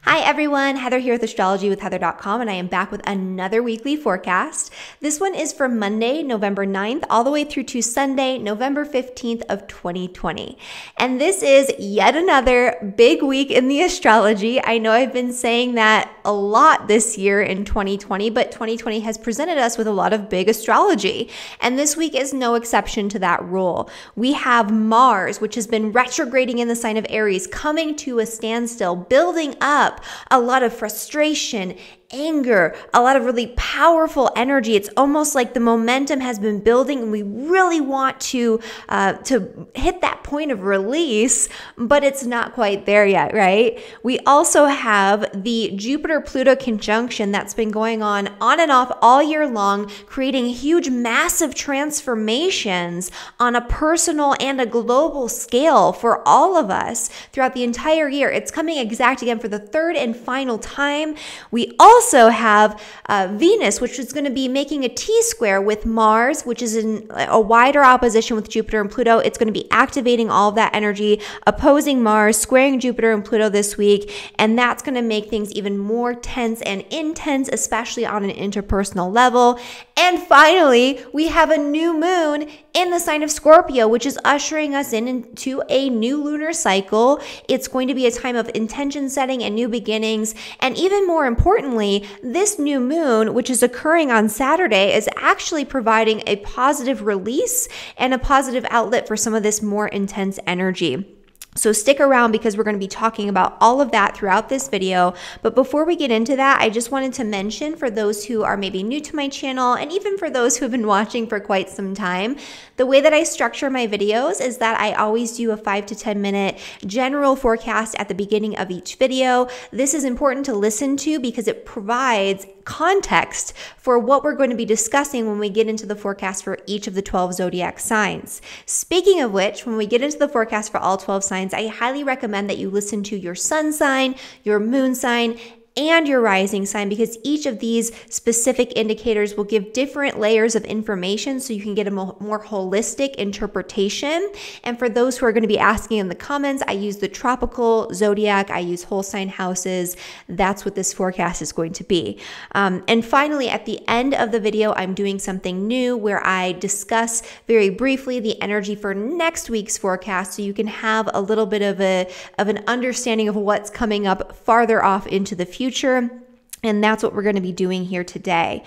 Hi everyone, Heather here with astrologywithheather.com, and I am back with another weekly forecast. This one is for Monday, November 9th, all the way through to Sunday, November 15th of 2020. And this is yet another big week in the astrology. I know I've been saying that a lot this year in 2020, but 2020 has presented us with a lot of big astrology. And this week is no exception to that rule. We have Mars, which has been retrograding in the sign of Aries, coming to a standstill, building up a lot of frustration, anger, a lot of really powerful energy. It's almost like the momentum has been building and we really want to hit that point of release, but it's not quite there yet, right? We also have the Jupiter-Pluto conjunction that's been going on and off all year long, creating huge, massive transformations on a personal and a global scale for all of us throughout the entire year. It's coming exact again for the third and final time. We also have Venus, which is going to be making a T-square with Mars, which is in a wider opposition with Jupiter and Pluto. It's going to be activating all of that energy, opposing Mars, squaring Jupiter and Pluto this week, and that's going to make things even more tense and intense, especially on an interpersonal level. And finally, we have a new moon in the sign of Scorpio, which is ushering us into a new lunar cycle. It's going to be a time of intention setting and new beginnings. And even more importantly, this new moon, which is occurring on Saturday, is actually providing a positive release and a positive outlet for some of this more intense energy. So stick around because we're going to be talking about all of that throughout this video. But before we get into that, I just wanted to mention, for those who are maybe new to my channel, and even for those who have been watching for quite some time, the way that I structure my videos is that I always do a 5 to 10 minute general forecast at the beginning of each video. This is important to listen to because it provides context for what we're going to be discussing when we get into the forecast for each of the 12 zodiac signs. Speaking of which, when we get into the forecast for all 12 signs, I highly recommend that you listen to your sun sign, your moon sign, and your rising sign, because each of these specific indicators will give different layers of information so you can get a more holistic interpretation. And for those who are going to be asking in the comments, I use the tropical zodiac, I use whole sign houses. That's what this forecast is going to be. And finally, at the end of the video, I'm doing something new where I discuss very briefly the energy for next week's forecast, so you can have a little bit of an understanding of what's coming up farther off into the future. And that's what we're going to be doing here today.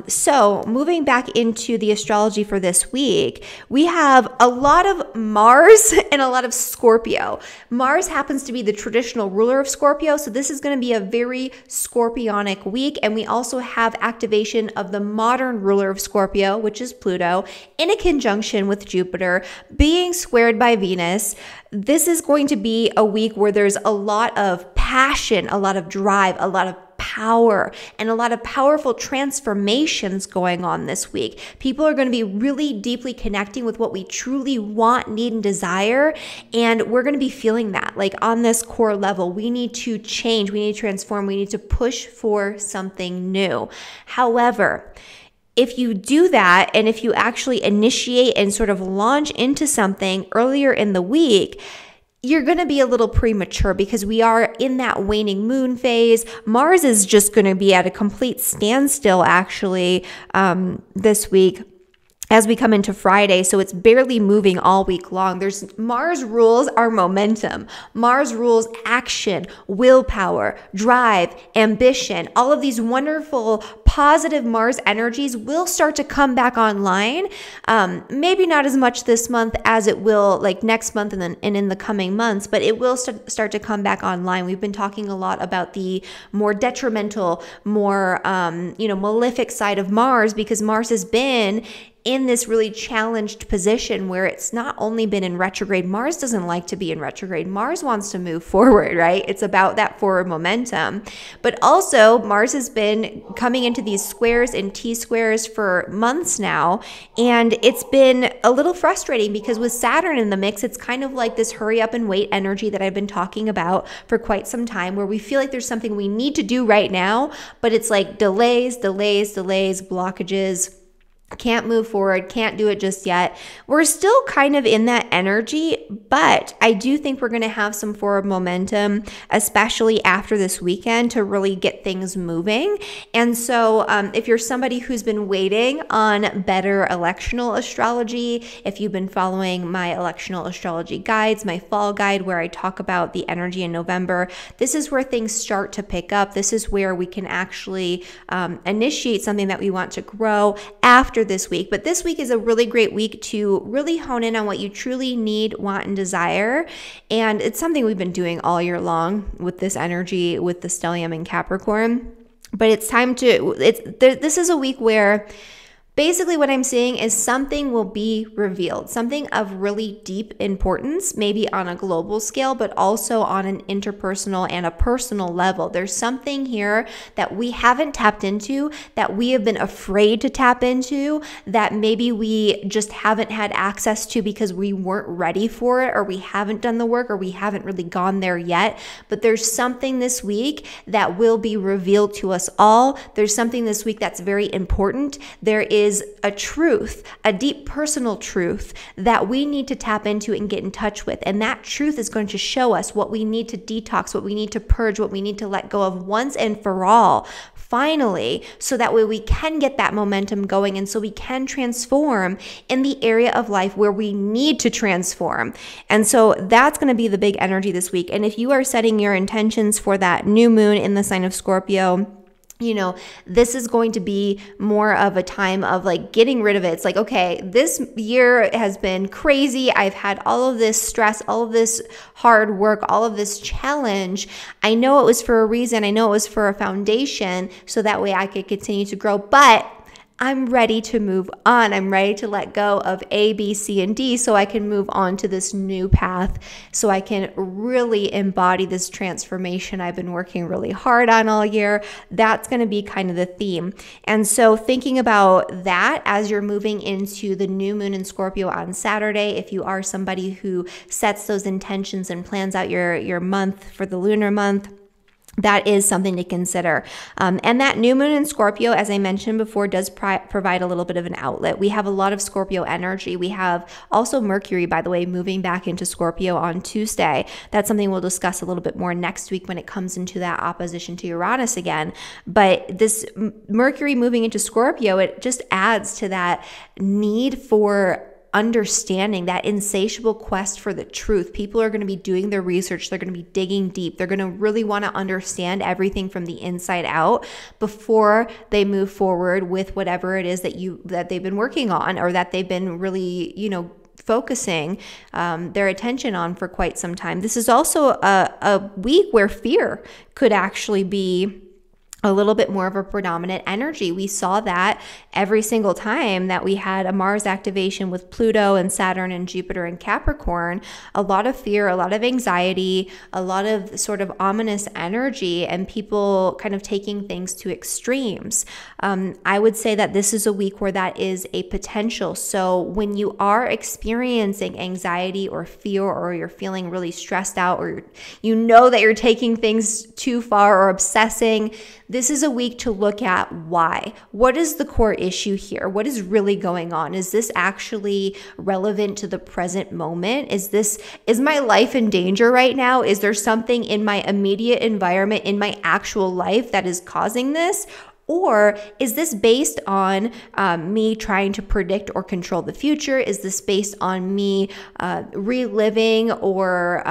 So moving back into the astrology for this week, we have a lot of Mars and a lot of Scorpio. Mars happens to be the traditional ruler of Scorpio, so this is going to be a very Scorpionic week. And we also have activation of the modern ruler of Scorpio, which is Pluto, in a conjunction with Jupiter, being squared by Venus. This is going to be a week where there's a lot of passion, a lot of drive, a lot of power, and a lot of powerful transformations going on this week. People are going to be really deeply connecting with what we truly want, need, and desire. And we're going to be feeling that, like on this core level, we need to change, we need to transform, we need to push for something new. However, if you do that, and if you actually initiate and sort of launch into something earlier in the week, you're going to be a little premature because we are in that waning moon phase. Mars is just going to be at a complete standstill actually this week as we come into Friday, so it's barely moving all week long. Mars rules our momentum. Mars rules action, willpower, drive, ambition. All of these wonderful, positive Mars energies will start to come back online. Maybe not as much this month as it will like next month and in the coming months, but it will start to come back online. We've been talking a lot about the more detrimental, more malefic side of Mars, because Mars has been in this really challenged position where it's not only been in retrograde. Mars doesn't like to be in retrograde. Mars wants to move forward, right? It's about that forward momentum. But also, Mars has been coming into these squares and T-squares for months now, and it's been a little frustrating because with Saturn in the mix, it's kind of like this hurry up and wait energy that I've been talking about for quite some time, where we feel like there's something we need to do right now, but it's like delays, blockages. can't move forward, can't do it just yet. We're still kind of in that energy, but I do think we're going to have some forward momentum, especially after this weekend, to really get things moving. And so if you're somebody who's been waiting on better electional astrology, if you've been following my Electional Astrology Guides, my fall guide where I talk about the energy in November, this is where things start to pick up. This is where we can actually initiate something that we want to grow after this week. But this week is a really great week to really hone in on what you truly need, want, and desire. And it's something we've been doing all year long with this energy, with the stellium in Capricorn. But it's time to, this is a week where basically what I'm seeing is something will be revealed, something of really deep importance, maybe on a global scale, but also on an interpersonal and a personal level. There's something here that we haven't tapped into, that we have been afraid to tap into, that maybe we just haven't had access to because we weren't ready for it, or we haven't done the work, or we haven't really gone there yet. But there's something this week that will be revealed to us all. There's something this week that's very important. There is a truth, a deep personal truth that we need to tap into and get in touch with. And that truth is going to show us what we need to detox, what we need to purge, what we need to let go of once and for all, finally, so that way we can get that momentum going, and so we can transform in the area of life where we need to transform. And so that's going to be the big energy this week. And if you are setting your intentions for that new moon in the sign of Scorpio, you know, this is going to be more of a time of like getting rid of it. It's like, okay, this year has been crazy. I've had all of this stress, all of this hard work, all of this challenge. I know it was for a reason. I know it was for a foundation, so that way I could continue to grow. But I'm ready to move on. I'm ready to let go of A, B, C, and D so I can move on to this new path, so I can really embody this transformation I've been working really hard on all year. That's going to be kind of the theme. And so thinking about that as you're moving into the new moon in Scorpio on Saturday, if you are somebody who sets those intentions and plans out your month for the lunar month, that is something to consider. And that new moon in Scorpio, as I mentioned before, does provide a little bit of an outlet. We have a lot of Scorpio energy. We have also Mercury, by the way, moving back into Scorpio on Tuesday. That's something we'll discuss a little bit more next week when it comes into that opposition to Uranus again. But this Mercury moving into Scorpio, it just adds to that need for understanding, that insatiable quest for the truth. People are going to be doing their research. They're going to be digging deep. They're going to really want to understand everything from the inside out before they move forward with whatever it is that they've been working on, or that they've been really, focusing their attention on for quite some time. This is also a week where fear could actually be a little bit more of a predominant energy. We saw that every single time that we had a Mars activation with Pluto and Saturn and Jupiter and Capricorn. A lot of fear, a lot of anxiety, a lot of sort of ominous energy, and people kind of taking things to extremes. I would say that this is a week where that is a potential. So when you are experiencing anxiety or fear, or you're feeling really stressed out, or you know that you're taking things too far or obsessing, this is a week to look at why. What is the core issue here? What is really going on? Is this actually relevant to the present moment? Is my life in danger right now? Is there something in my immediate environment, in my actual life, that is causing this? Or is this based on me trying to predict or control the future? Is this based on me reliving or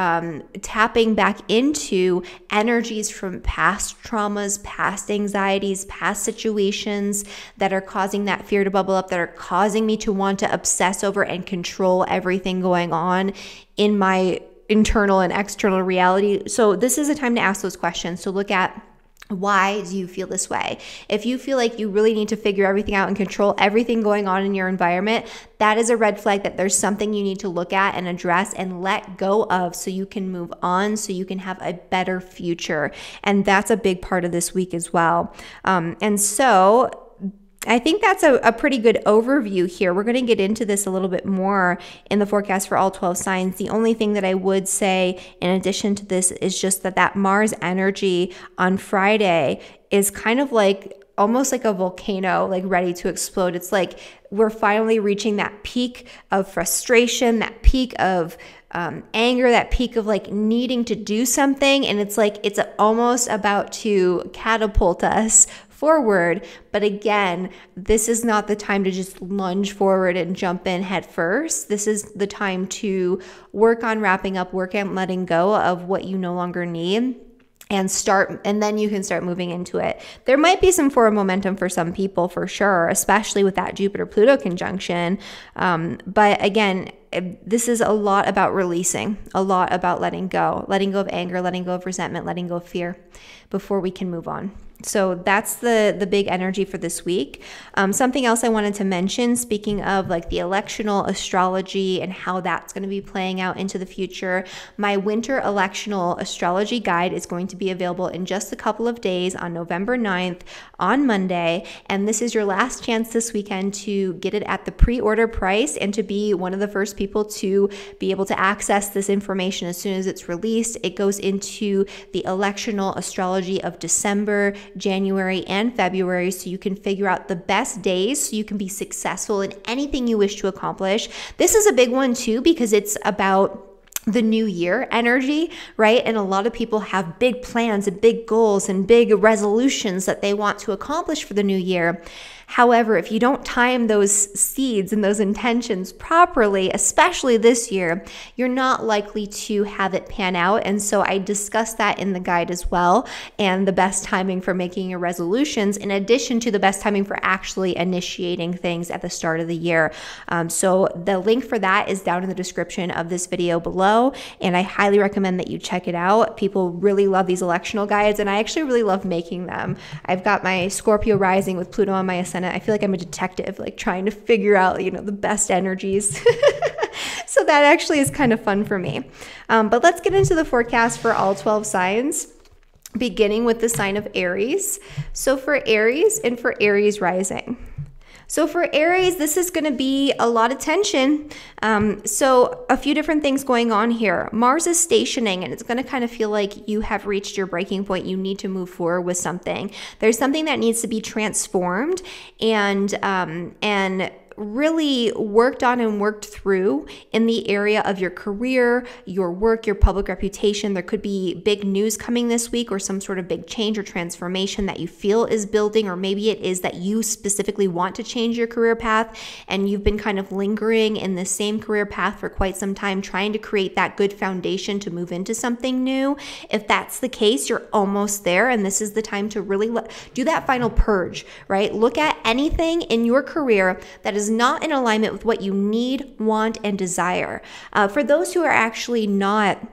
tapping back into energies from past traumas, past anxieties, past situations that are causing that fear to bubble up, that are causing me to want to obsess over and control everything going on in my internal and external reality? So this is a time to ask those questions, to look at, why do you feel this way? If you feel like you really need to figure everything out and control everything going on in your environment, that is a red flag that there's something you need to look at and address and let go of, so you can move on, so you can have a better future. And that's a big part of this week as well. And so I think that's a pretty good overview here. We're going to get into this a little bit more in the forecast for all 12 signs. The only thing that I would say in addition to this is just that Mars energy on Friday is kind of like almost like a volcano, like ready to explode. It's like we're finally reaching that peak of frustration, that peak of anger, that peak of like needing to do something. And it's like, it's almost about to catapult us forward. But again, this is not the time to just lunge forward and jump in head first. This is the time to work on wrapping up, work on letting go of what you no longer need, and then you can start moving into it. There might be some forward momentum for some people for sure, especially with that Jupiter-Pluto conjunction. But again, this is a lot about releasing, a lot about letting go of anger, letting go of resentment, letting go of fear before we can move on. So that's the big energy for this week. Something else I wanted to mention, speaking of like the electional astrology and how that's going to be playing out into the future, my winter electional astrology guide is going to be available in just a couple of days on November 9th on Monday. And this is your last chance this weekend to get it at the pre-order price and to be one of the first people to be able to access this information as soon as it's released. It goes into the electional astrology of December, January, and February, so you can figure out the best days so you can be successful in anything you wish to accomplish. This is a big one too because it's about the new year energy, right? And a lot of people have big plans and big goals and big resolutions that they want to accomplish for the new year. However, if you don't time those seeds and those intentions properly, especially this year, you're not likely to have it pan out. And so I discussed that in the guide as well, and the best timing for making your resolutions, in addition to the best timing for actually initiating things at the start of the year. So the link for that is down in the description of this video below, and I highly recommend that you check it out. People really love these electional guides, and I actually really love making them. I've got my Scorpio rising with Pluto on my ascendant. I feel like I'm a detective, like trying to figure out, the best energies. So that actually is kind of fun for me. But let's get into the forecast for all 12 signs, beginning with the sign of Aries. So for Aries and for Aries rising. So for Aries, this is going to be a lot of tension. So a few different things going on here. Mars is stationing, and it's going to kind of feel like you have reached your breaking point. You need to move forward with something. There's something that needs to be transformed and really worked on and worked through in the area of your career, your work, your public reputation. There could be big news coming this week or some sort of big change or transformation that you feel is building, or maybe it is that you specifically want to change your career path and you've been kind of lingering in the same career path for quite some time, trying to create that good foundation to move into something new. If that's the case, you're almost there, and this is the time to really do that final purge, right? Look at anything in your career that is not in alignment with what you need, want, and desire. For those who are actually not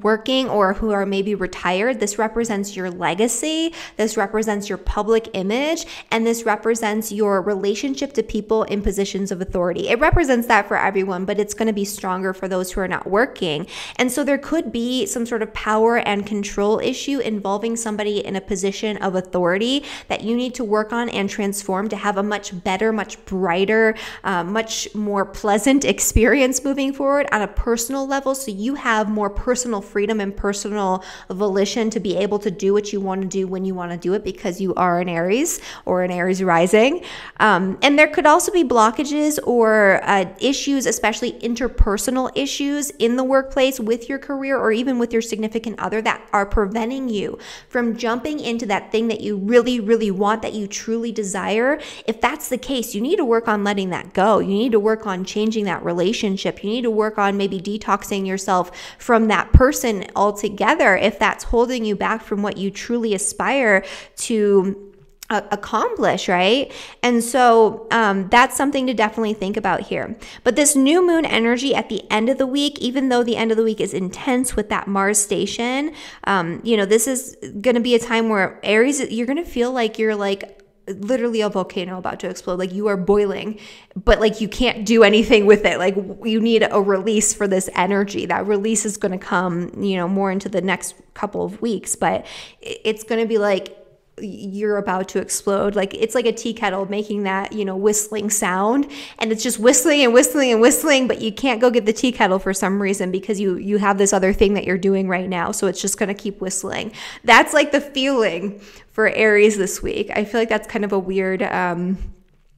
working or who are maybe retired, this represents your legacy, this represents your public image, and this represents your relationship to people in positions of authority. It represents that for everyone, but it's going to be stronger for those who are not working. And so there could be some sort of power and control issue involving somebody in a position of authority that you need to work on and transform to have a much better, much brighter, much more pleasant experience moving forward on a personal level, so you have more personal freedom and personal volition to be able to do what you want to do when you want to do it, because you are an Aries or an Aries rising. And there could also be blockages or issues, especially interpersonal issues in the workplace with your career or even with your significant other, that are preventing you from jumping into that thing that you really, really want, that you truly desire. If that's the case, you need to work on letting that go. You need to work on changing that relationship. You need to work on maybe detoxing yourself from that person altogether if that's holding you back from what you truly aspire to accomplish, right? And so that's something to definitely think about here. But this new moon energy at the end of the week, even though the end of the week is intense with that Mars station, this is going to be a time where Aries, you're going to feel like you're like literally a volcano about to explode. Like you are boiling, but like you can't do anything with it. Like you need a release for this energy. That release is going to come, more into the next couple of weeks, but it's going to be like you're about to explode. Like it's like a tea kettle making that, you know, whistling sound, and it's just whistling and whistling and whistling, but you can't go get the tea kettle for some reason because you have this other thing that you're doing right now. So it's just going to keep whistling. That's like the feeling for Aries this week. I feel like that's kind of a weird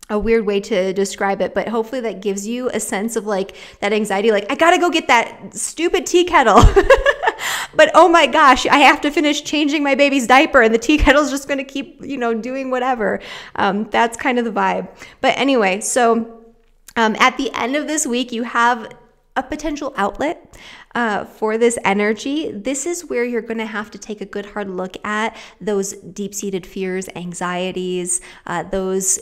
way to describe it, but hopefully that gives you a sense of like that anxiety, like I gotta go get that stupid tea kettle. But oh my gosh, I have to finish changing my baby's diaper and the tea kettle's just going to keep, you know, doing whatever. That's kind of the vibe. But anyway, so at the end of this week, you have a potential outlet for this energy. This is where you're going to have to take a good hard look at those deep-seated fears, anxieties, those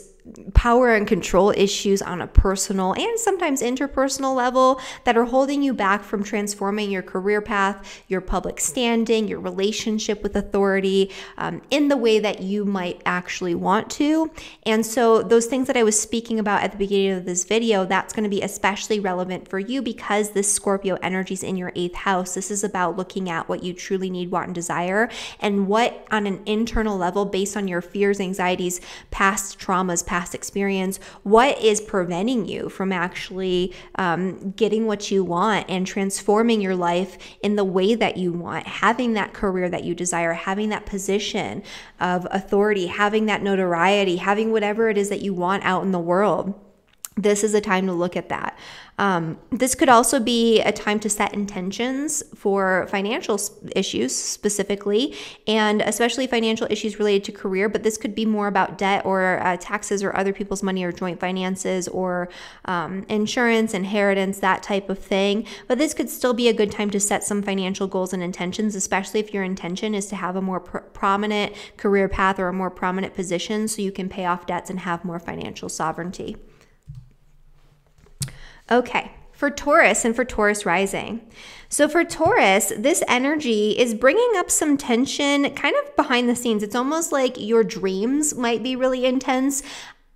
power and control issues on a personal and sometimes interpersonal level that are holding you back from transforming your career path, your public standing, your relationship with authority in the way that you might actually want to. And so those things that I was speaking about at the beginning of this video, that's going to be especially relevant for you because this Scorpio energy is in your 8th house. This is about looking at what you truly need, want, and desire, and what on an internal level, based on your fears, anxieties, past traumas, past experience, what is preventing you from actually getting what you want and transforming your life in the way that you want, having that career that you desire, having that position of authority, having that notoriety, having whatever it is that you want out in the world. This is a time to look at that. This could also be a time to set intentions for financial issues specifically, and especially financial issues related to career, but this could be more about debt or taxes or other people's money or joint finances or insurance, inheritance, that type of thing. But this could still be a good time to set some financial goals and intentions, especially if your intention is to have a more prominent career path or a more prominent position so you can pay off debts and have more financial sovereignty. Okay, for Taurus and for Taurus rising. So for Taurus, this energy is bringing up some tension kind of behind the scenes. It's almost like your dreams might be really intense.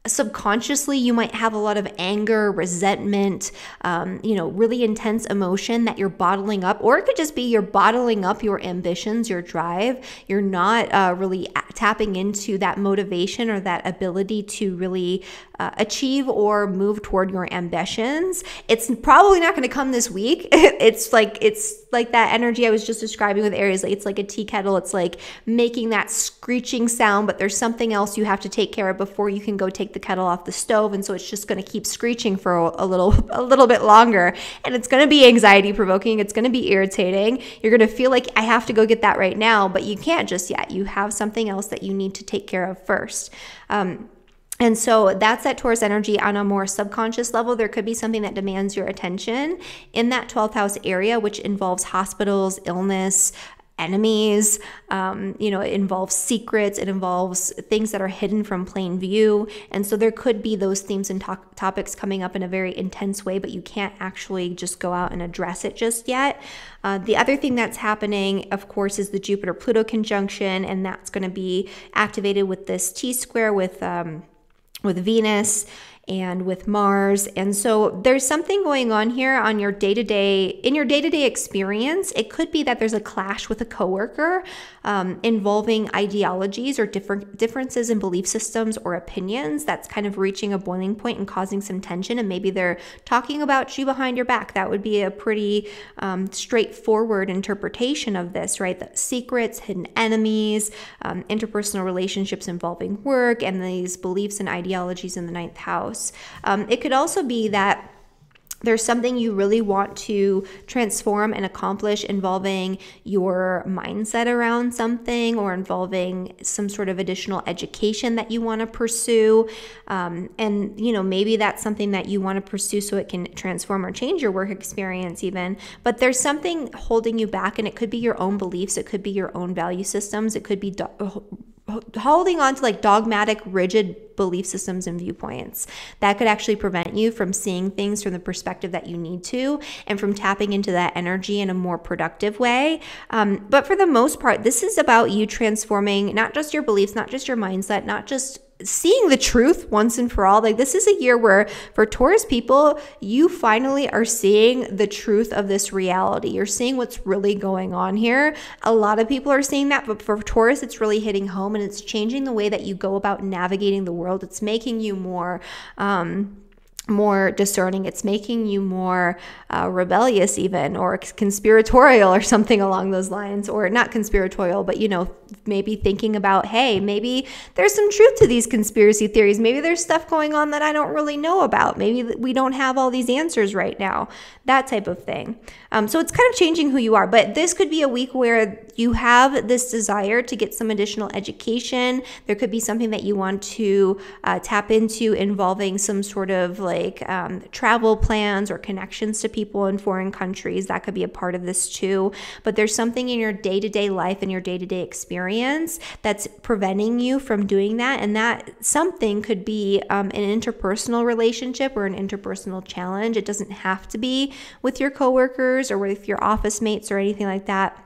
Subconsciously, you might have a lot of anger, resentment, really intense emotion that you're bottling up, or it could just be you're bottling up your ambitions, your drive. You're not really tapping into that motivation or that ability to really achieve or move toward your ambitions. It's probably not going to come this week. It's like that energy I was just describing with Aries. Like it's like a tea kettle. It's like making that screeching sound, but there's something else you have to take care of before you can go take the kettle off the stove, and so it's just going to keep screeching for a little bit longer, and it's going to be anxiety provoking. It's going to be irritating. You're going to feel like I have to go get that right now, but you can't just yet. You have something else that you need to take care of first. And so that's that Taurus energy on a more subconscious level. There could be something that demands your attention in that 12th house area, which involves hospitals, illness, enemies, it involves secrets, it involves things that are hidden from plain view. And so there could be those themes and topics coming up in a very intense way, but you can't actually just go out and address it just yet. The other thing that's happening, of course, is the Jupiter-Pluto conjunction, and that's going to be activated with this T-square with Venus and with Mars. And so there's something going on here on your day-to-day experience. It could be that there's a clash with a coworker involving ideologies or differences in belief systems or opinions that's kind of reaching a boiling point and causing some tension, and maybe they're talking about you behind your back. That would be a pretty straightforward interpretation of this, right? The secrets, hidden enemies, interpersonal relationships involving work, and these beliefs and ideologies in the 9th house. It could also be that there's something you really want to transform and accomplish involving your mindset around something, or involving some sort of additional education that you want to pursue. And maybe that's something that you want to pursue so it can transform or change your work experience even. But there's something holding you back, and it could be your own beliefs. It could be your own value systems. It could be holding on to like dogmatic, rigid belief systems and viewpoints that could actually prevent you from seeing things from the perspective that you need to, and from tapping into that energy in a more productive way. But for the most part, this is about you transforming not just your beliefs, not just your mindset, not just seeing the truth once and for all. Like, this is a year where for Taurus people, you finally are seeing the truth of this reality. You're seeing what's really going on here. A lot of people are seeing that, but for Taurus, it's really hitting home, and it's changing the way that you go about navigating the world. It's making you more discerning. It's making you more rebellious even, or conspiratorial, or something along those lines. Or not conspiratorial, but, you know, maybe thinking about, hey, maybe there's some truth to these conspiracy theories. Maybe there's stuff going on that I don't really know about. Maybe we don't have all these answers right now. That type of thing. So it's kind of changing who you are. But this could be a week where you have this desire to get some additional education. There could be something that you want to tap into involving some sort of like travel plans or connections to people in foreign countries. That could be a part of this too. But there's something in your day-to-day life and your day-to-day experience that's preventing you from doing that. And that something could be an interpersonal relationship or an interpersonal challenge. It doesn't have to be with your coworkers or with your office mates or anything like that.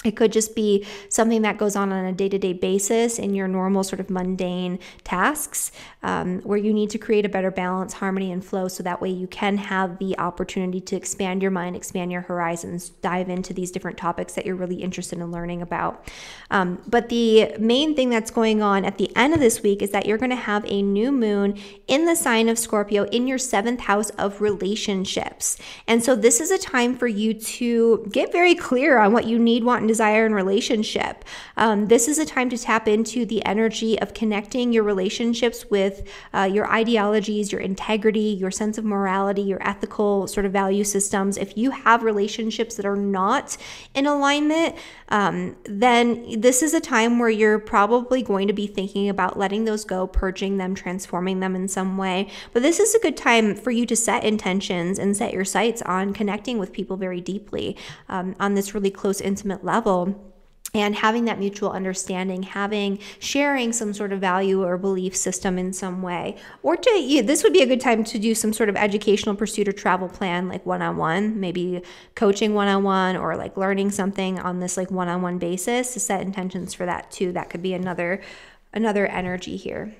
It could just be something that goes on a day-to-day basis in your normal sort of mundane tasks, where you need to create a better balance, harmony, and flow, so that way you can have the opportunity to expand your mind, expand your horizons, dive into these different topics that you're really interested in learning about. But the main thing that's going on at the end of this week is that you're going to have a new moon in the sign of Scorpio in your 7th house of relationships. And so this is a time for you to get very clear on what you need, want, and desire in relationship. This is a time to tap into the energy of connecting your relationships with your ideologies, your integrity, your sense of morality, your ethical sort of value systems. If you have relationships that are not in alignment, then this is a time where you're probably going to be thinking about letting those go, purging them, transforming them in some way. But this is a good time for you to set intentions and set your sights on connecting with people very deeply on this really close, intimate level. And having that mutual understanding, sharing some sort of value or belief system in some way. Or this would be a good time to do some sort of educational pursuit or travel plan, like one-on-one, maybe coaching one-on-one, or like learning something on this like one-on-one basis, to set intentions for that too. That could be another energy here.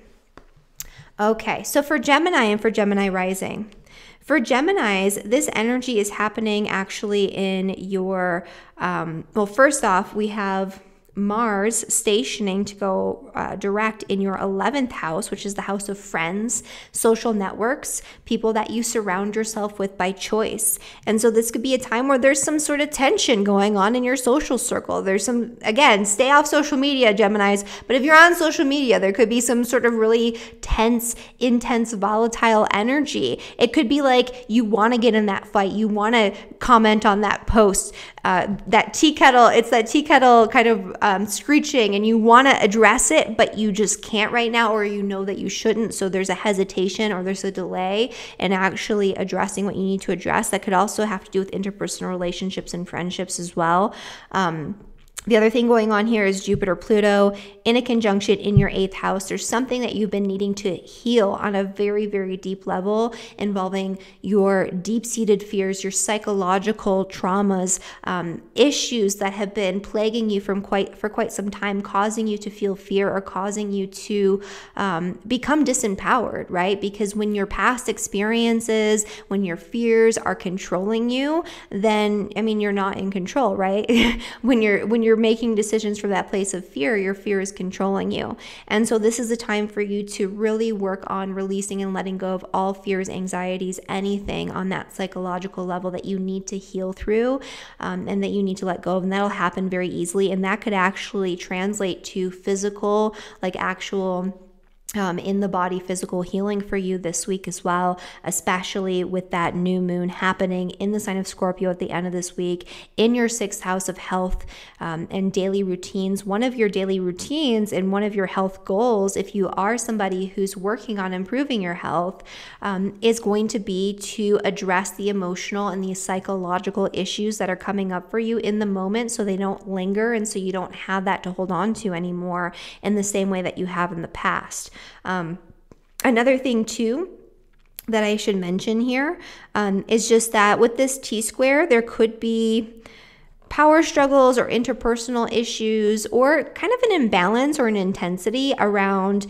Okay, so for Gemini and for Gemini rising. For Geminis, this energy is happening actually in your, well, first off, we have Mars stationing to go direct in your 11th house, which is the house of friends, social networks, people that you surround yourself with by choice. And so this could be a time where there's some sort of tension going on in your social circle. There's some, again, stay off social media, Geminis, but if you're on social media, there could be some sort of really tense, intense, volatile energy. It could be like you want to get in that fight. You want to comment on that post, that tea kettle kind of screeching, and you want to address it, but you just can't right now, or you know that you shouldn't. So there's a hesitation or there's a delay in actually addressing what you need to address. That could also have to do with interpersonal relationships and friendships as well. The other thing going on here is Jupiter, Pluto in a conjunction in your 8th house. There's something that you've been needing to heal on a very, very deep level, involving your deep-seated fears, your psychological traumas, issues that have been plaguing you for quite some time, causing you to feel fear or causing you to become disempowered, right? Because when your past experiences, when your fears are controlling you, then, I mean, you're not in control, right? when you're making decisions from that place of fear, your fear is controlling you. And so this is a time for you to really work on releasing and letting go of all fears, anxieties, anything on that psychological level that you need to heal through, and that you need to let go of. And that'll happen very easily. And that could actually translate to physical, like actual in the body physical healing for you this week as well, especially with that new moon happening in the sign of Scorpio at the end of this week in your 6th house of health and daily routines. One of your daily routines and one of your health goals, if you are somebody who's working on improving your health, is going to be to address the emotional and the psychological issues that are coming up for you in the moment, so they don't linger and so you don't have that to hold on to anymore in the same way that you have in the past. Another thing too that I should mention here is just that with this T-square, there could be power struggles or interpersonal issues or kind of an imbalance or an intensity around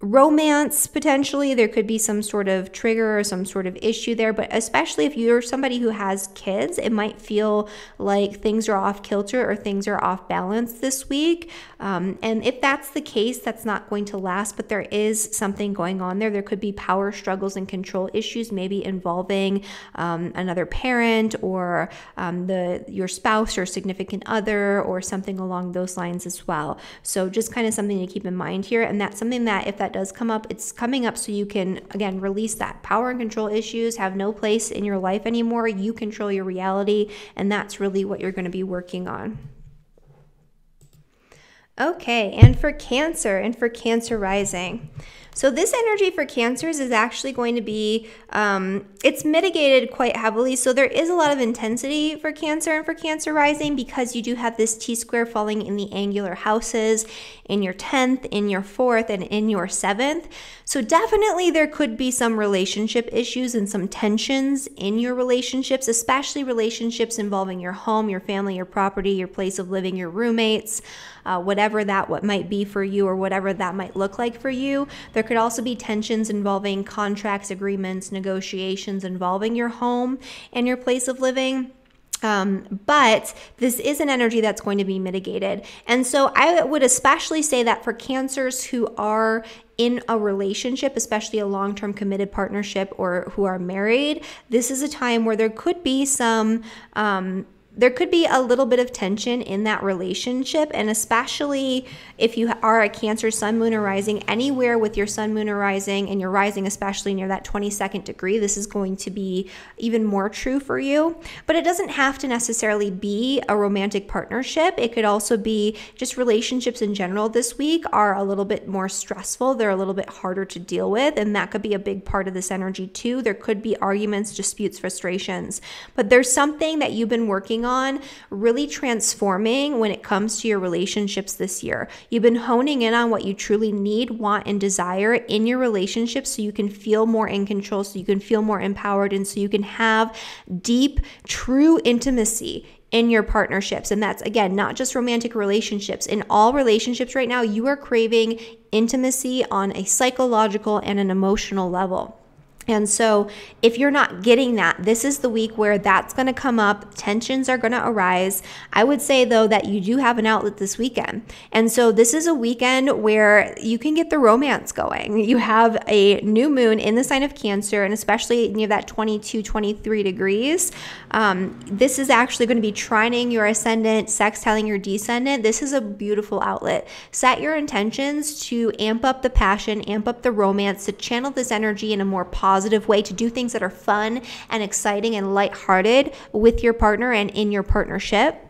romance, potentially. There could be some sort of trigger or some sort of issue there, but especially if you're somebody who has kids, it might feel like things are off kilter or things are off balance this week. And if that's the case, that's not going to last, but there is something going on there. There could be power struggles and control issues, maybe involving another parent or your spouse or significant other or something along those lines as well. So just kind of something to keep in mind here. And that's something that if that does come up, it's coming up so you can, again, release that power and control issues, have no place in your life anymore. You control your reality, and that's really what you're going to be working on. Okay, and for Cancer rising. So this energy for Cancers is actually going to be, it's mitigated quite heavily. So there is a lot of intensity for Cancer and for Cancer rising because you do have this T-square falling in the angular houses, in your 10th, in your 4th, and in your 7th. So definitely there could be some relationship issues and some tensions in your relationships, especially relationships involving your home, your family, your property, your place of living, your roommates, whatever that what might be for you or whatever that might look like for you. There could also be tensions involving contracts, agreements, negotiations involving your home and your place of living. But this is an energy that's going to be mitigated. And so I would especially say that for Cancers who are in a relationship, especially a long-term committed partnership or who are married, this is a time where there could be a little bit of tension in that relationship, and especially if you are a Cancer sun, moon, or rising, anywhere with your sun, moon, or rising, and your rising especially near that 22nd degree, this is going to be even more true for you. But it doesn't have to necessarily be a romantic partnership. It could also be just relationships in general this week are a little bit more stressful. They're a little bit harder to deal with, and that could be a big part of this energy too. There could be arguments, disputes, frustrations, but there's something that you've been working on really transforming when it comes to your relationships this year. You've been honing in on what you truly need, want, and desire in your relationships so you can feel more in control, so you can feel more empowered, and so you can have deep, true intimacy in your partnerships. And that's, again, not just romantic relationships. In all relationships right now, you are craving intimacy on a psychological and an emotional level. And so if you're not getting that, this is the week where that's going to come up. Tensions are going to arise. I would say, though, that you do have an outlet this weekend. And so this is a weekend where you can get the romance going. You have a new moon in the sign of Cancer, and especially near that 22, 23 degrees. This is actually going to be trining your ascendant, sextiling your descendant. This is a beautiful outlet. Set your intentions to amp up the passion, amp up the romance, to channel this energy in a more positive way, to do things that are fun and exciting and lighthearted with your partner and in your partnership.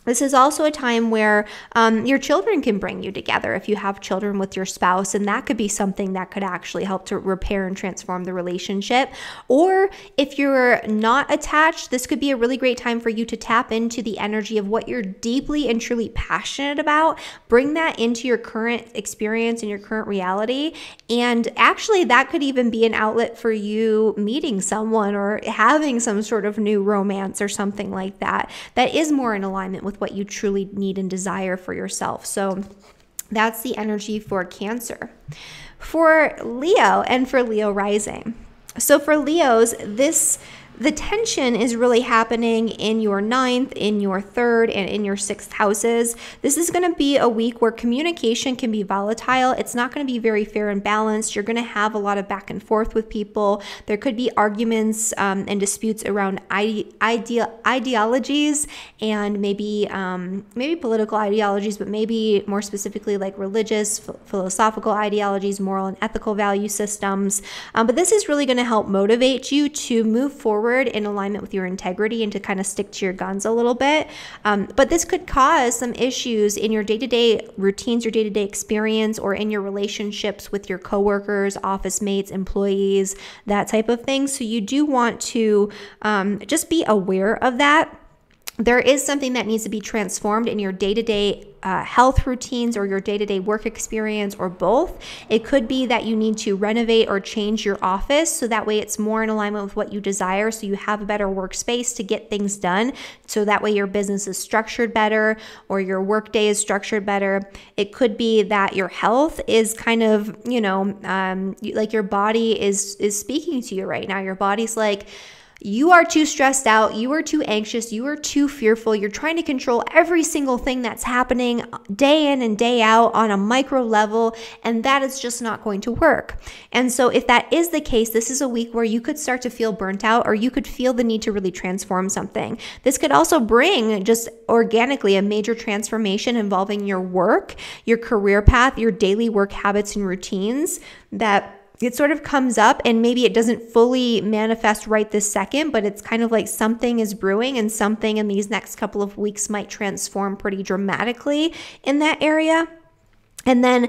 This is also a time where your children can bring you together if you have children with your spouse, and that could be something that could actually help to repair and transform the relationship. Or if you're not attached, this could be a really great time for you to tap into the energy of what you're deeply and truly passionate about. Bring that into your current experience and your current reality. And actually, that could even be an outlet for you meeting someone or having some sort of new romance or something like that, that is more in alignment with what you truly need and desire for yourself. So that's the energy for Cancer. For Leo and for Leo rising. So for Leos, the tension is really happening in your 9th, in your 3rd, and in your 6th houses. This is going to be a week where communication can be volatile. It's not going to be very fair and balanced. You're going to have a lot of back and forth with people. There could be arguments and disputes around ideologies and maybe political ideologies, but maybe more specifically like religious, philosophical ideologies, moral and ethical value systems. But this is really going to help motivate you to move forward in alignment with your integrity and to kind of stick to your guns a little bit. But this could cause some issues in your day-to-day routines, your day-to-day experience, or in your relationships with your coworkers, office mates, employees, that type of thing. So you do want to just be aware of that. There is something that needs to be transformed in your day-to-day health routines or your day-to-day work experience, or both. It could be that you need to renovate or change your office so that way it's more in alignment with what you desire, so you have a better workspace to get things done, so that way your business is structured better or your work day is structured better. It could be that your health is kind of, like your body is speaking to you right now. Your body's like, you are too stressed out, you are too anxious, you are too fearful, you're trying to control every single thing that's happening day in and day out on a micro level, and that is just not going to work. And so if that is the case, this is a week where you could start to feel burnt out, or you could feel the need to really transform something. This could also bring just organically a major transformation involving your work, your career path, your daily work habits and routines, that it sort of comes up and maybe it doesn't fully manifest right this second, but it's kind of like something is brewing, and something in these next couple of weeks might transform pretty dramatically in that area. And then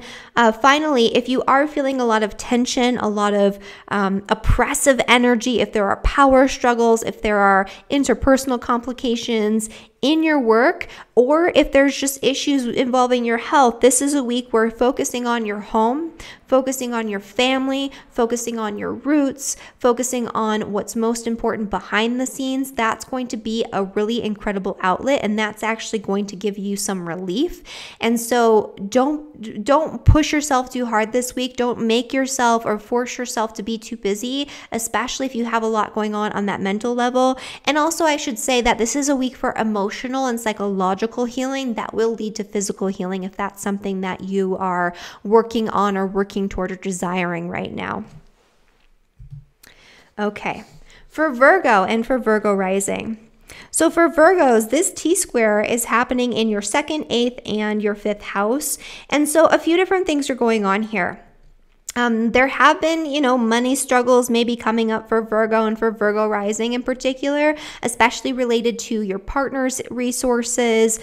finally, if you are feeling a lot of tension, a lot of oppressive energy, if there are power struggles, if there are interpersonal complications in your work, or if there's just issues involving your health, this is a week where focusing on your home, focusing on your family, focusing on your roots, focusing on what's most important behind the scenes, that's going to be a really incredible outlet, and that's actually going to give you some relief. And so don't push yourself too hard this week. Don't make yourself or force yourself to be too busy, especially if you have a lot going on that mental level. And also, I should say that this is a week for emotional and psychological healing that will lead to physical healing if that's something that you are working on or working toward or desiring right now. Okay, for Virgo and for Virgo rising. So for Virgos, this T-square is happening in your 2nd, 8th, and your 5th house. And so a few different things are going on here. There have been, money struggles maybe coming up for Virgo and for Virgo rising in particular, especially related to your partner's resources,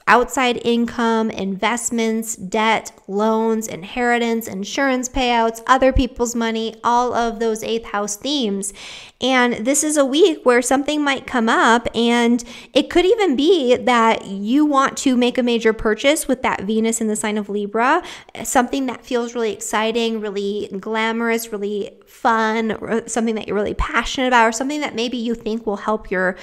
outside income, investments, debt, loans, inheritance, insurance payouts, other people's money, all of those 8th house themes. And this is a week where something might come up, and it could even be that you want to make a major purchase with that Venus in the sign of Libra, something that feels really exciting, really glamorous, really fun, something that you're really passionate about, or something that maybe you think will help your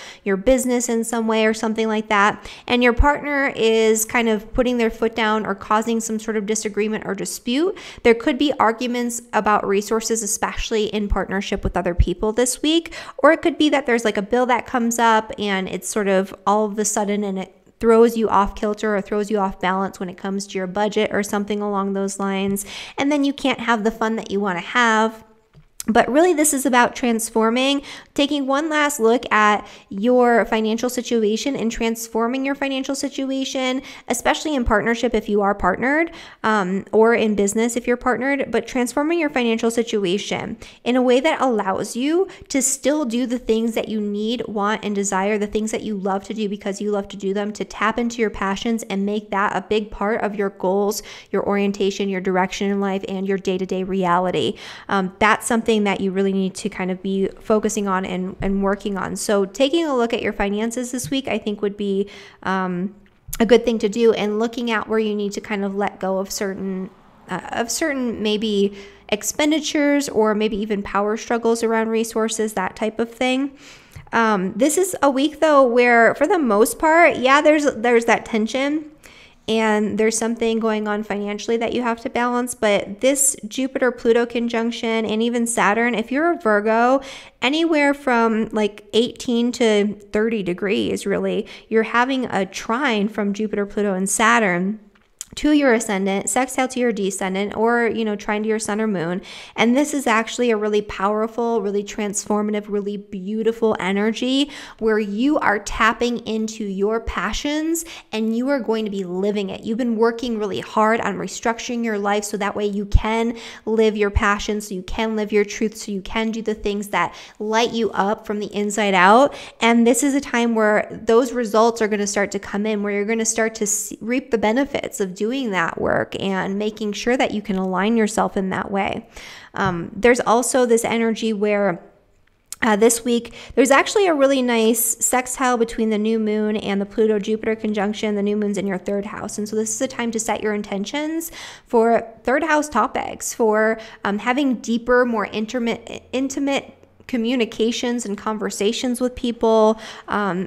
business in some way or something like that. And your partner is kind of putting their foot down or causing some sort of disagreement or dispute. There could be arguments about resources, especially in partnership with other people this week. Or it could be that there's like a bill that comes up and it's sort of all of a sudden, and it throws you off kilter or throws you off balance when it comes to your budget or something along those lines. And then you can't have the fun that you want to have. But really, this is about transforming, taking one last look at your financial situation and transforming your financial situation, especially in partnership if you are partnered, or in business if you're partnered, but transforming your financial situation in a way that allows you to still do the things that you need, want, and desire, the things that you love to do because you love to do them, to tap into your passions and make that a big part of your goals, your orientation, your direction in life, and your day-to-day reality. That's something that you really need to kind of be focusing on and working on. So taking a look at your finances this week, I think would be a good thing to do, and looking at where you need to kind of let go of certain maybe expenditures, or maybe even power struggles around resources, that type of thing. This is a week though where, for the most part, yeah, there's that tension, and there's something going on financially that you have to balance. But this Jupiter-Pluto conjunction, and even Saturn, if you're a Virgo, anywhere from like 18 to 30 degrees, really, you're having a trine from Jupiter, Pluto, and Saturn to your ascendant, sextile to your descendant, or, trine to your sun or moon. And this is actually a really powerful, really transformative, really beautiful energy where you are tapping into your passions and you are going to be living it. You've been working really hard on restructuring your life so that way you can live your passions, so you can live your truth, so you can do the things that light you up from the inside out. And this is a time where those results are going to start to come in, where you're going to start to reap the benefits of doing that work and making sure that you can align yourself in that way. There's also this energy where This week, there's actually a really nice sextile between the new moon and the Pluto-Jupiter conjunction. The new moon's in your third house. And so this is a time to set your intentions for third house topics, for having deeper, more intimate communications and conversations with people,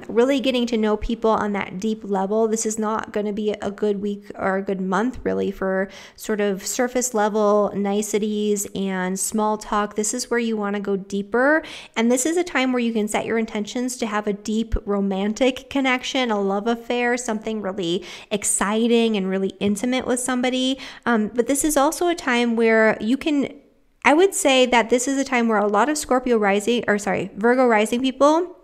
really getting to know people on that deep level. This is not going to be a good week or a good month really for sort of surface level niceties and small talk. This is where you want to go deeper. And this is a time where you can set your intentions to have a deep romantic connection, a love affair, something really exciting and really intimate with somebody. But this is also a time where you can, I would say that this is a time where a lot of Virgo rising people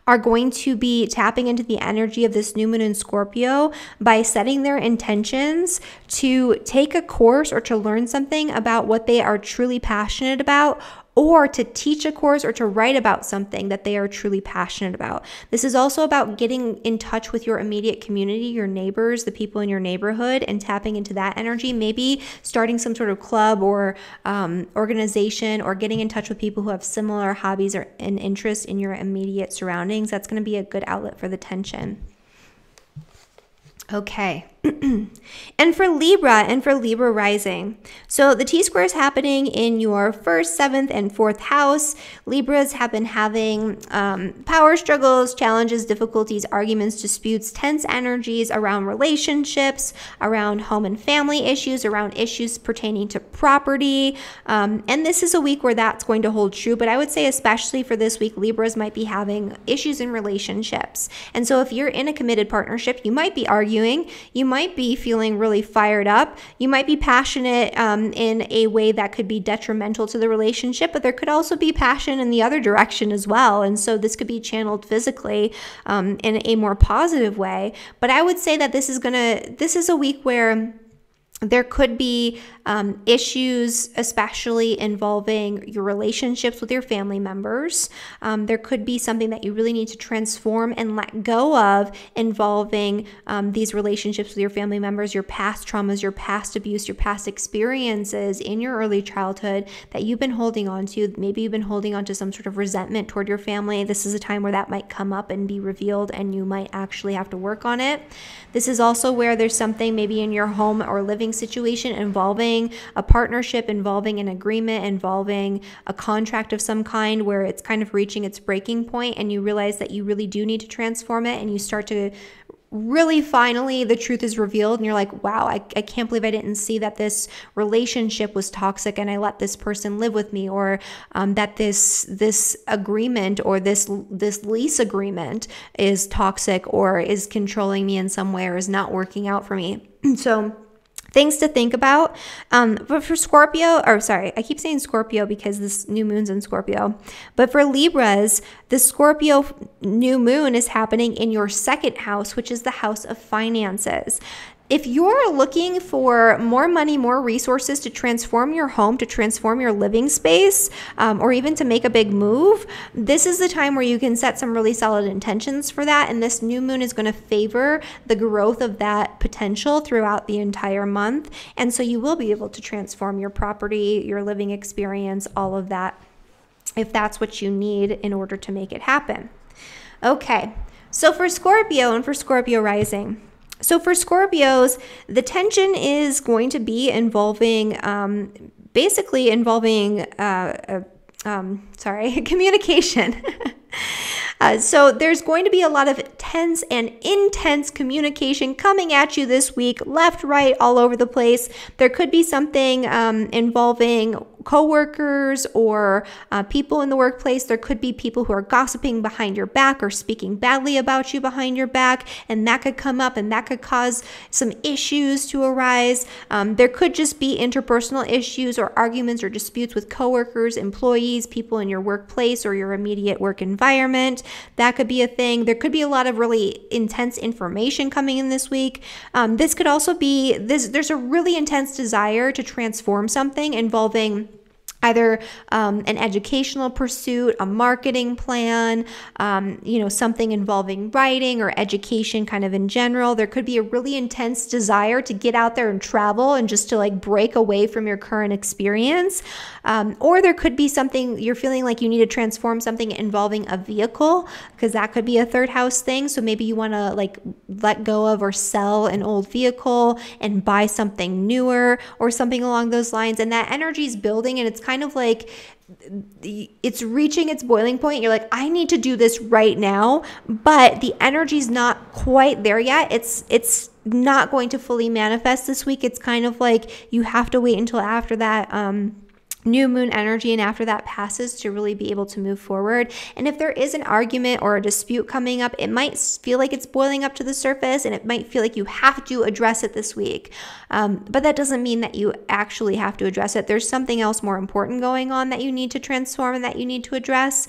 are going to be tapping into the energy of this new moon in Scorpio by setting their intentions to take a course or to learn something about what they are truly passionate about, or to teach a course or to write about something that they are truly passionate about. This is also about getting in touch with your immediate community, your neighbors, the people in your neighborhood, and tapping into that energy. Maybe starting some sort of club or organization, or getting in touch with people who have similar hobbies or an interest in your immediate surroundings. That's going to be a good outlet for the tension. Okay. And for Libra rising, so the T-square is happening in your 1st, 7th, and 4th house. Libras have been having power struggles, challenges, difficulties, arguments, disputes, tense energies around relationships, around home and family issues, around issues pertaining to property. And this is a week where that's going to hold true. But I would say especially for this week, Libras might be having issues in relationships. And so if you're in a committed partnership, you might be arguing, you might be feeling really fired up. You might be passionate in a way that could be detrimental to the relationship, but there could also be passion in the other direction as well. And so this could be channeled physically in a more positive way. But I would say that this is a week where there could be issues, especially involving your relationships with your family members. There could be something that you really need to transform and let go of involving these relationships with your family members, your past traumas, your past abuse, your past experiences in your early childhood that you've been holding on to. Maybe you've been holding on to some sort of resentment toward your family. This is a time where that might come up and be revealed, and you might actually have to work on it. This is also where there's something maybe in your home or living situation involving a partnership, involving an agreement, involving a contract of some kind where it's kind of reaching its breaking point, and you realize that you really do need to transform it, and you start to really finally the truth is revealed, and you're like, wow, I can't believe I didn't see that this relationship was toxic and I let this person live with me, or that this agreement or this lease agreement is toxic or is controlling me in some way or is not working out for me. So things to think about. But for Scorpio, or sorry, I keep saying Scorpio because this new moon's in Scorpio. But for Libras, the Scorpio new moon is happening in your 2nd house, which is the house of finances. If you're looking for more money, more resources to transform your home, to transform your living space, or even to make a big move, this is the time where you can set some really solid intentions for that. And this new moon is going to favor the growth of that potential throughout the entire month. And so you will be able to transform your property, your living experience, all of that, if that's what you need in order to make it happen. Okay, so for Scorpio and for Scorpio rising, so for Scorpios, the tension is going to be involving, basically involving, communication. So there's going to be a lot of tense and intense communication coming at you this week, left, right, all over the place. There could be something involving coworkers or people in the workplace. There could be people who are gossiping behind your back or speaking badly about you behind your back, and that could come up and that could cause some issues to arise. There could just be interpersonal issues or arguments or disputes with coworkers, employees, people in your workplace or your immediate work environment. That could be a thing. There could be a lot of really intense information coming in this week. This could also be, there's a really intense desire to transform something involving either an educational pursuit, a marketing plan, something involving writing or education kind of in general. There could be a really intense desire to get out there and travel and just to like break away from your current experience. Or there could be something you're feeling like you need to transform something involving a vehicle, because that could be a third house thing. So maybe you want to like let go of or sell an old vehicle and buy something newer or something along those lines. And that energy is building, and it's kind of like it's reaching its boiling point. You're like, I need to do this right now, but the energy's not quite there yet. It's not going to fully manifest this week. It's kind of like you have to wait until after that new moon energy and after that passes to really be able to move forward. And if there is an argument or a dispute coming up, it might feel like it's boiling up to the surface, and it might feel like you have to address it this week. But that doesn't mean that you actually have to address it. There's something else more important going on that you need to transform and that you need to address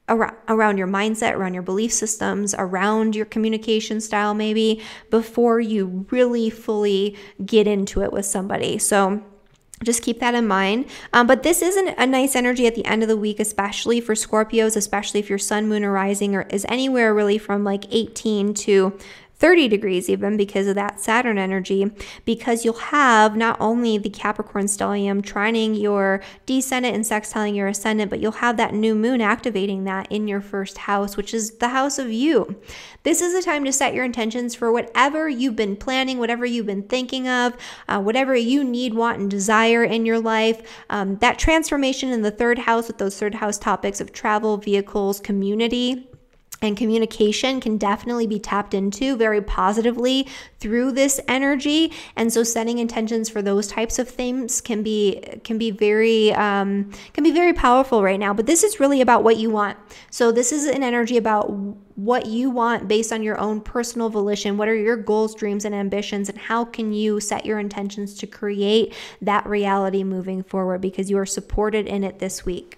around your mindset, around your belief systems, around your communication style maybe, before you really fully get into it with somebody. So just keep that in mind. But this isn't a nice energy at the end of the week, especially for Scorpios, especially if your sun, moon, or rising is anywhere really from like 18 to 30 degrees even, because of that Saturn energy, because you'll have not only the Capricorn stellium trining your descendant and sextiling your ascendant, but you'll have that new moon activating that in your first house, which is the house of you. This is a time to set your intentions for whatever you've been planning, whatever you've been thinking of, whatever you need, want, and desire in your life. That transformation in the third house with those third house topics of travel, vehicles, community, and communication can definitely be tapped into very positively through this energy. And so setting intentions for those types of things can be very powerful right now. But this is really about what you want. So this is an energy about what you want based on your own personal volition. What are your goals, dreams, and ambitions, and how can you set your intentions to create that reality moving forward, because you are supported in it this week.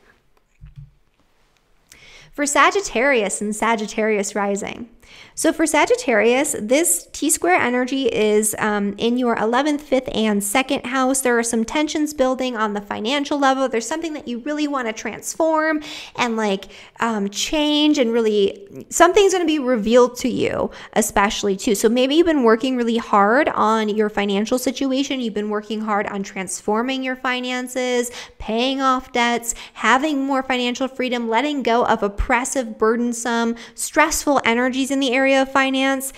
For Sagittarius and Sagittarius rising. So for Sagittarius, this T-square energy is in your 11th, 5th, and 2nd house. There are some tensions building on the financial level. There's something that you really want to transform and change, and really something's going to be revealed to you, especially too. So maybe you've been working really hard on your financial situation. You've been working hard on transforming your finances, paying off debts, having more financial freedom, letting go of oppressive, burdensome, stressful energies in the area of finance.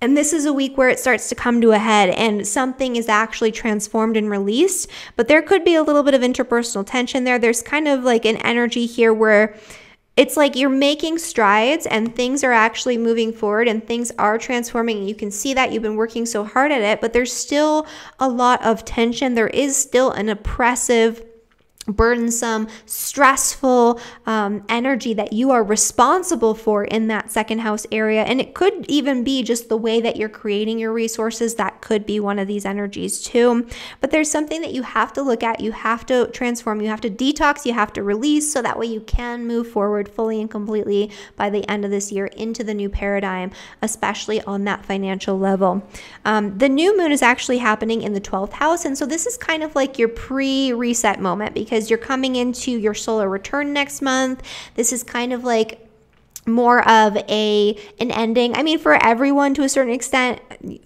And this is a week where it starts to come to a head and something is actually transformed and released. But there could be a little bit of interpersonal tension there. There's kind of like an energy here where it's like you're making strides and things are actually moving forward and things are transforming. And you can see that you've been working so hard at it, but there's still a lot of tension. There is still an oppressive, burdensome, stressful energy that you are responsible for in that second house area. And it could even be just the way that you're creating your resources. That could be one of these energies too. But there's something that you have to look at. You have to transform. You have to detox. You have to release, so that way you can move forward fully and completely by the end of this year into the new paradigm, especially on that financial level. The new moon is actually happening in the 12th house. And so this is kind of like your pre-reset moment, because you're coming into your solar return next month. This is kind of like more of an ending. I mean, for everyone to a certain extent,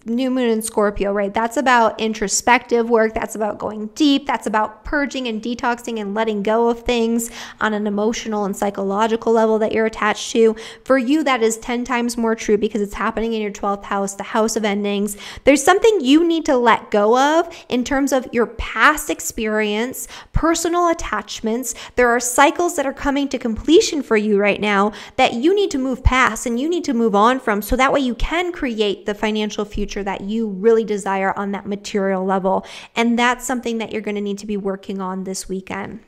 new moon in Scorpio, right? That's about introspective work. That's about going deep. That's about purging and detoxing and letting go of things on an emotional and psychological level that you're attached to. For you, that is 10 times more true because it's happening in your 12th house, the house of endings. There's something you need to let go of in terms of your past experience, personal attachments. There are cycles that are coming to completion for you right now that you need to move past and you need to move on from, so that way you can create the financial future that you really desire on that material level. And that's something that you're going to need to be working on this weekend.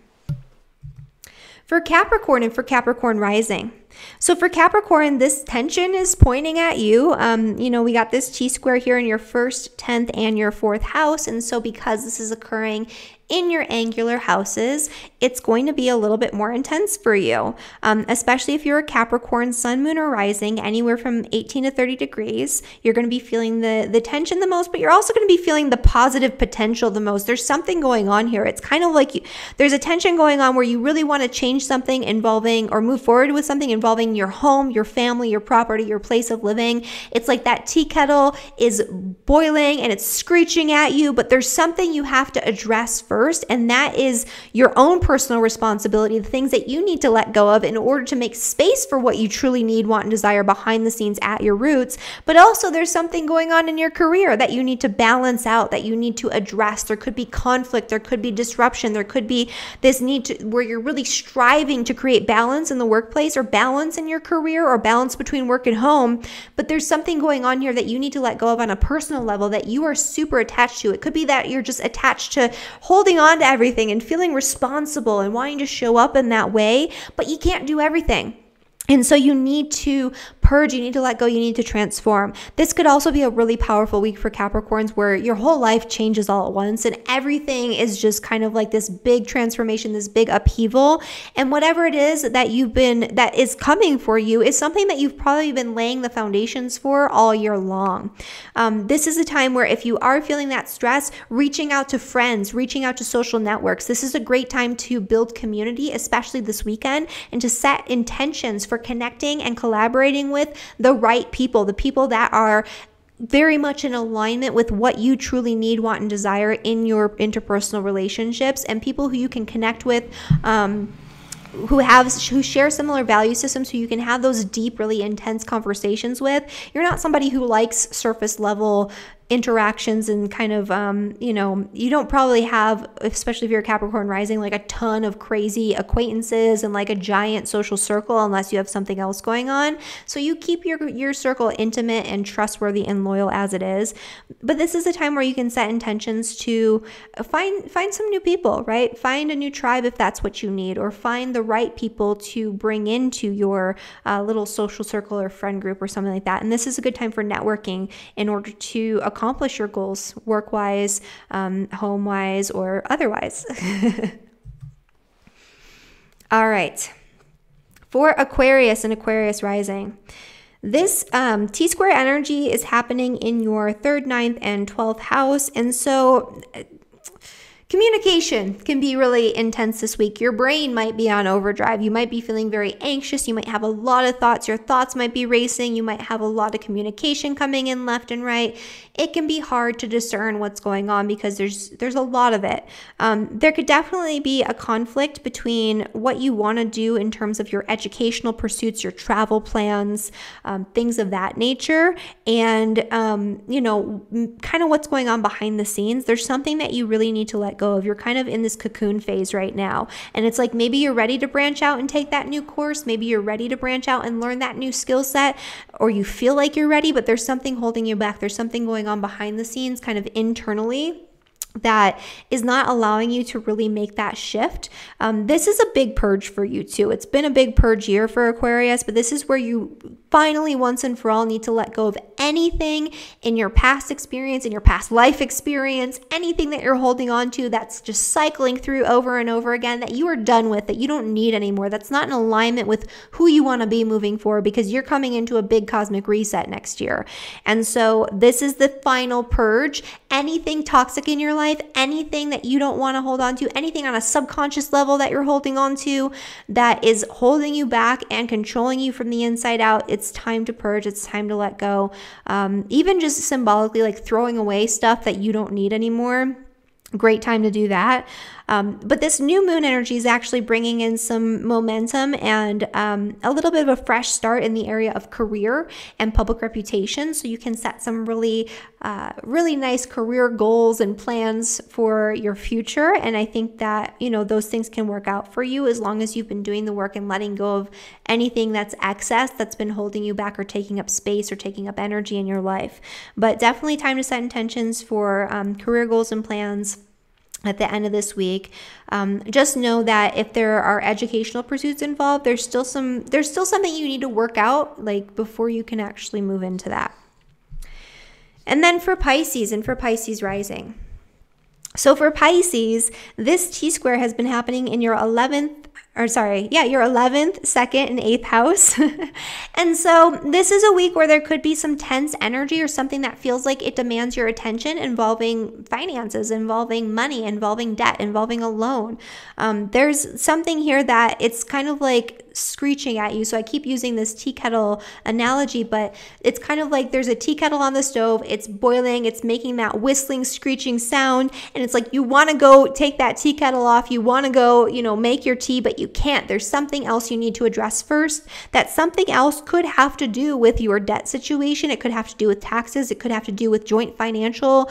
For Capricorn and for Capricorn rising. So for Capricorn, this tension is pointing at you. You know, we got this T-square here in your 1st, 10th, and your 4th house. And so because this is occurring in your angular houses, it's going to be a little bit more intense for you, especially if you're a Capricorn sun, moon, or rising, anywhere from 18 to 30 degrees. You're going to be feeling the tension the most, but you're also going to be feeling the positive potential the most. There's something going on here. It's kind of like there's a tension going on where you really want to change something involving or move forward with something involving your home, your family, your property, your place of living. It's like that tea kettle is boiling and it's screeching at you, but there's something you have to address first, and that is your own personal responsibility, the things that you need to let go of in order to make space for what you truly need, want, and desire behind the scenes at your roots. But also there's something going on in your career that you need to balance out, that you need to address. There could be conflict, there could be disruption, there could be this need to where you're really striving to create balance in the workplace or balance in your career or balance between work and home. But there's something going on here that you need to let go of on a personal level that you are super attached to. It could be that you're just attached to holding on to everything and feeling responsible and wanting to show up in that way, but you can't do everything. And so you need to purge, you need to let go, you need to transform. This could also be a really powerful week for Capricorns where your whole life changes all at once and everything is just kind of like this big transformation, this big upheaval. And whatever it is that is coming for you is something that you've probably been laying the foundations for all year long. This is a time where if you are feeling that stress, reaching out to friends, reaching out to social networks, this is a great time to build community, especially this weekend, and to set intentions for connecting and collaborating with the right people, the people that are very much in alignment with what you truly need, want, and desire in your interpersonal relationships, and people who you can connect with, who share similar value systems, who you can have those deep, really intense conversations with. You're not somebody who likes surface level interactions and kind of, you know, you don't probably have, especially if you're a Capricorn rising, like a ton of crazy acquaintances and like a giant social circle unless you have something else going on. So you keep your circle intimate and trustworthy and loyal as it is. But this is a time where you can set intentions to find some new people, right? Find a new tribe if that's what you need, or find the right people to bring into your little social circle or friend group or something like that. And this is a good time for networking in order to accomplish your goals, work-wise, home-wise, or otherwise. All right. For Aquarius and Aquarius rising, this T-square energy is happening in your 3rd, 9th, and 12th house. And so communication can be really intense this week. Your brain might be on overdrive. You might be feeling very anxious. You might have a lot of thoughts. Your thoughts might be racing. You might have a lot of communication coming in left and right. It can be hard to discern what's going on because there's a lot of it. There could definitely be a conflict between what you want to do in terms of your educational pursuits, your travel plans, things of that nature, and you know, kind of what's going on behind the scenes. There's something that you really need to let go of. You're kind of in this cocoon phase right now, and it's like maybe you're ready to branch out and take that new course. Maybe you're ready to branch out and learn that new skill set, or you feel like you're ready, but there's something holding you back. There's something going on behind the scenes, kind of internally, that is not allowing you to really make that shift. This is a big purge for you too. It's been a big purge year for Aquarius, but this is where you finally, once and for all, need to let go of anything in your past experience, in your past life experience, anything that you're holding on to that's just cycling through over and over again, that you are done with, that you don't need anymore, that's not in alignment with who you want to be moving forward, because you're coming into a big cosmic reset next year. And so this is the final purge. Anything toxic in your life, anything that you don't want to hold on to, anything on a subconscious level that you're holding on to that is holding you back and controlling you from the inside out, it's time to purge. It's time to let go. Even just symbolically, like throwing away stuff that you don't need anymore. Great time to do that. But this new moon energy is actually bringing in some momentum and a little bit of a fresh start in the area of career and public reputation. So you can set some really nice career goals and plans for your future. And I think that, you know, those things can work out for you as long as you've been doing the work and letting go of anything that's excess that's been holding you back or taking up space or taking up energy in your life. But definitely time to set intentions for career goals and plans. at the end of this week. Just know that if there are educational pursuits involved, there's still something you need to work out, like, before you can actually move into that. And then for Pisces and for Pisces rising. So for Pisces, this T-square has been happening in your 11th, your 11th, 2nd, and 8th house. And so this is a week where there could be some tense energy or something that feels like it demands your attention, involving finances, involving money, involving debt, involving a loan. There's something here that it's kind of like screeching at you. So I keep using this tea kettle analogy, but it's kind of like there's a tea kettle on the stove, it's boiling, it's making that whistling, screeching sound, and it's like you want to go take that tea kettle off, you want to go, make your tea, but you can't. There's something else you need to address first. That something else could have to do with your debt situation. It could have to do with taxes. It could have to do with joint financial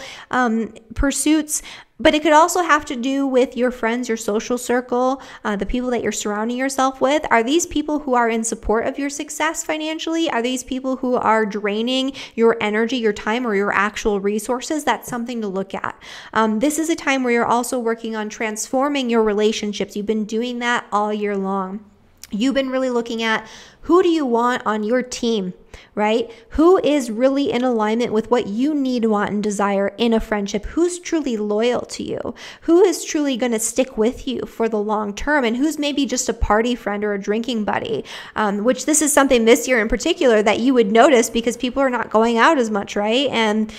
pursuits. But it could also have to do with your friends, your social circle, the people that you're surrounding yourself with. Are these people who are in support of your success financially? Are these people who are draining your energy, your time, or your actual resources? That's something to look at. This is a time where you're also working on transforming your relationships. You've been doing that all year long. You've been really looking at who do you want on your team, right? Who is really in alignment with what you need, want, and desire in a friendship? Who's truly loyal to you? Who is truly going to stick with you for the long term? And who's maybe just a party friend or a drinking buddy? Which this is something this year in particular that you would notice because people are not going out as much, right? And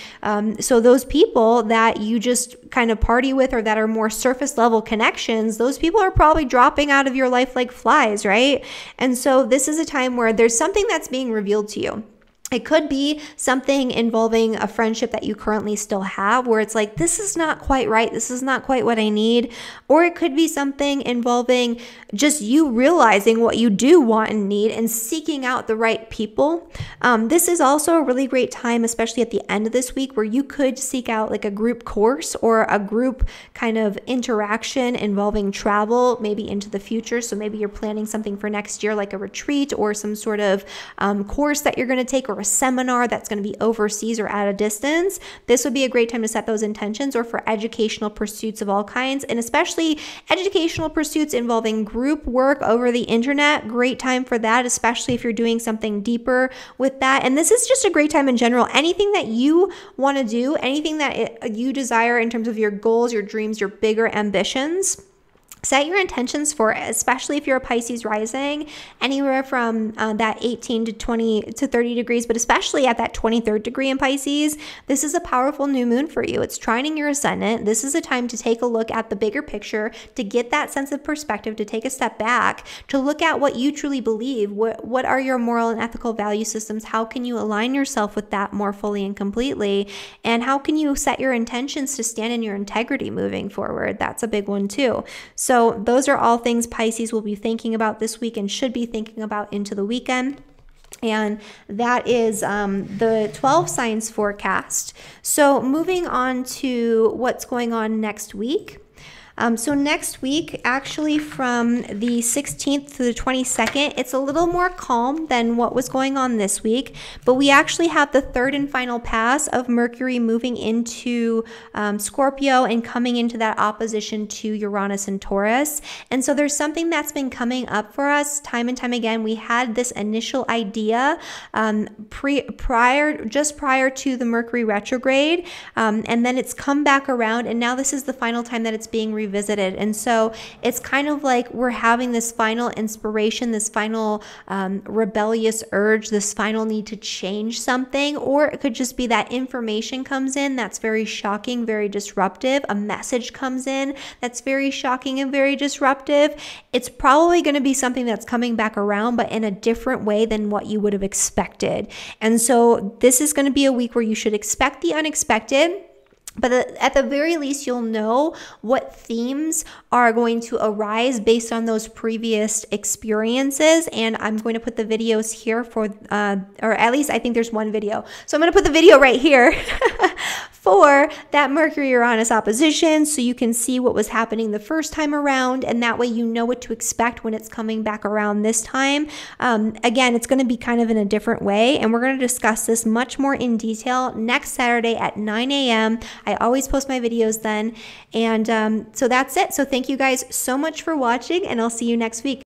so those people that you just kind of party with or that are more surface level connections, those people are probably dropping out of your life like flies, right? And so this is a time where there's something that's being revealed to you. It could be something involving a friendship that you currently still have where it's like, this is not quite right. This is not quite what I need. Or it could be something involving just you realizing what you do want and need and seeking out the right people. This is also a really great time, especially at the end of this week, where you could seek out like a group course or a group kind of interaction involving travel, maybe into the future. So maybe you're planning something for next year, like a retreat or some sort of course that you're going to take, or a seminar that's going to be overseas or at a distance. This would be a great time to set those intentions, or for educational pursuits of all kinds, and especially educational pursuits involving group work over the internet. Great time for that, especially if you're doing something deeper with that. And this is just a great time in general. Anything that you want to do, anything that you desire in terms of your goals, your dreams, your bigger ambitions, set your intentions for it, especially if you're a Pisces rising, anywhere from that 18 to 20 to 30 degrees, but especially at that 23rd degree in Pisces. This is a powerful new moon for you. It's trining your ascendant. This is a time to take a look at the bigger picture, to get that sense of perspective, to take a step back, to look at what you truly believe. What are your moral and ethical value systems? How can you align yourself with that more fully and completely? And how can you set your intentions to stand in your integrity moving forward? That's a big one too. So those are all things Pisces will be thinking about this week and should be thinking about into the weekend. And that is the 12 signs forecast. So moving on to what's going on next week. So next week, actually from the 16th to the 22nd, it's a little more calm than what was going on this week, but we actually have the third and final pass of Mercury moving into Scorpio and coming into that opposition to Uranus and Taurus. And so there's something that's been coming up for us time and time again. We had this initial idea just prior to the Mercury retrograde, and then it's come back around, and now this is the final time that it's being revisited. And so it's kind of like we're having this final inspiration, this final rebellious urge, this final need to change something, or it could just be that information comes in that's very shocking, very disruptive. A message comes in that's very shocking and very disruptive. It's probably going to be something that's coming back around, but in a different way than what you would have expected. And so this is going to be a week where you should expect the unexpected. But at the very least, you'll know what themes are going to arise based on those previous experiences. And I'm going to put the videos here for, or at least I think there's one video. So I'm going to put the video right here for that Mercury-Uranus opposition, so you can see what was happening the first time around, and that way you know what to expect when it's coming back around this time. Again, it's going to be kind of in a different way, and we're going to discuss this much more in detail next Saturday at 9 a.m. I always post my videos then, and so that's it. So thank you guys so much for watching, and I'll see you next week.